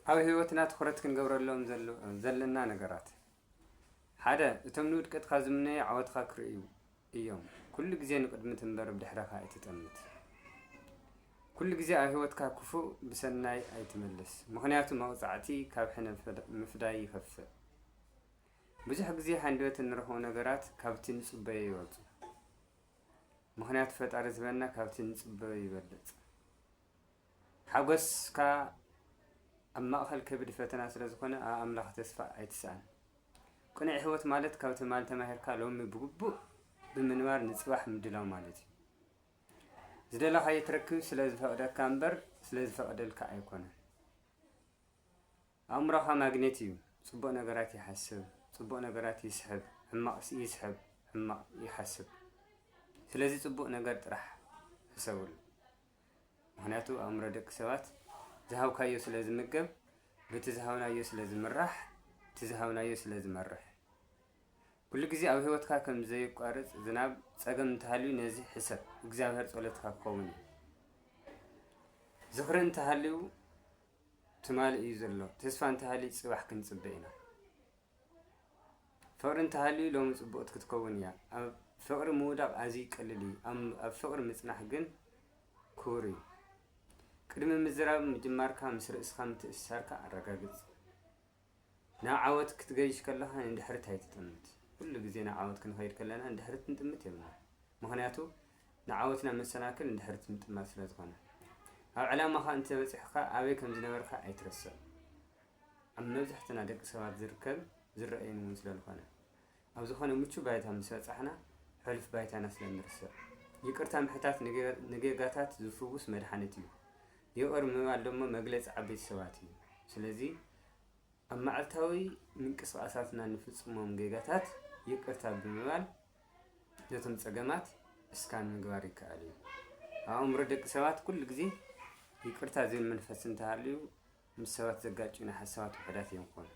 ኣብ ህይወትና ትኩረት ክንገብረሎም ዘለና ነገራት ሓደ እቶም ንውድቀትካ ዝምነዩ ዓወትካ ክርእዩ እዮም። ኩሉ ግዜ ንቅድሚት እምበር ብድሕሪኻ ኣይትጠምት። ኩሉ ግዜ ኣብ ህይወትካ ክፉእ ብሰናይ ኣይትመልስ። ምክንያቱ መቕፃዕቲ ካብ ሕነ ምፍዳይ ይኸፍእ። ብዙሕ ግዜ ሃንደበት እንረኽቦ ነገራት ካብቲ ንፅበዮ ይወፁ። ምክንያቱ ፈጣሪ ዝህበና ካብቲ ንፅበዮ ይበልፅ። ሓጎስካ ኣብ ማእኸል ከቢድ ፈተና ስለዝኾነ ኣብ ኣምላኽ ተስፋ ኣይትስኣን። ቅኑዕ ህይወት ማለት ካብ ትማል ተማሂርካ ሎሚ ብግቡእ ብምንባር ንፅባሕ ምድላው ማለት እዩ። ዝደለኻዮ ትረክብ ስለ ዝፈቕደካ እምበር ስለ ዝፈቕደልካ ኣይኮነን። ኣእምሮኻ ማግኔት እዩ። ፅቡቕ ነገራት ይሓስብ፣ ፅቡቕ ነገራት ይስሕብ፣ ሕማቕ ይስሕብ፣ ሕማቕ ይሓስብ። ስለዚ ፅቡቕ ነገር ጥራሕ ሕሰበሉ። ምክንያቱ ኣእምሮ ደቂ ሰባት ዝሃብካዮ ስለ ዝምገብ፣ በቲ ዝሃብናዮ ስለ ዝምራሕ፣ እቲ ዝሃብናዮ ስለ ዝመርሕ። ኩሉ ግዜ ኣብ ህይወትካ ከም ዘይቋርፅ ዝናብ ፀገም እንተሃልዩ ነዚ ሕሰብ። እግዚኣብሔር ፀሎትካ ክኸውን እዩ። ዝኽሪ እንተሃልዩ ትማሊ እዩ ዘሎ። ተስፋ እንተሃልዩ ፅባሕ ክንፅበ ኢና። ፍቅሪ እንተሃልዩ ሎሚ ፅቡቕቲ ክትከውን እያ። ኣብ ፍቅሪ ምውዳቕ ኣዝዩ ቀሊል እዩ። ኣብ ፍቅሪ ምፅናሕ ግን ክቡር እዩ። ቅድሚ ምዝራብ ምጅማርካ ምስ ርእስኻ ምትእስሳርካ ኣረጋግፅ። ናብ ዓወት ክትገይሽ ከለኻ ንድሕሪት ኣይትጥምት። ኩሉ ግዜ ናብ ዓወት ክንኸይድ ከለና ንድሕሪት ክንጥምት የብልናን። ምክንያቱ ንዓወትና መሰናክል ንድሕሪት ምጥማት ስለ ዝኾነ። ኣብ ዕላማኻ እንተበፂሕካ ኣበይ ከም ዝነበርካ ኣይትረስዕን። ኣብ መብዛሕትና ደቂ ሰባት ዝርከብ ዝረአየን እውን ስለዝኾነ ኣብ ዝኾነ ምቹው ባይታ ምስ በፃሕና ሕሉፍ ባይታና ስለ ንርስዕ። ይቅርታ ምሕታት ንጌጋታት ዝፍውስ መድሓኒት እዩ። ይቅር ምባል ደሞ መግለፂ ዓበይቲ ሰባት እዩ። ስለዚ ኣብ መዓልታዊ ምንቅስቃሳትና ንፍፅሞም ጌጋታት ይቅርታ ብምባል ነቶም ፀገማት እስካን ምግባር ይከኣል እዩ። ኣብ ኣእምሮ ደቂ ሰባት ኩሉ ግዜ ይቅርታ ዝብል መንፈስ እንተሃልዩ ምስ ሰባት ዘጋጭዩና ሓሳባት ውሕዳት እዮም ክኾኑ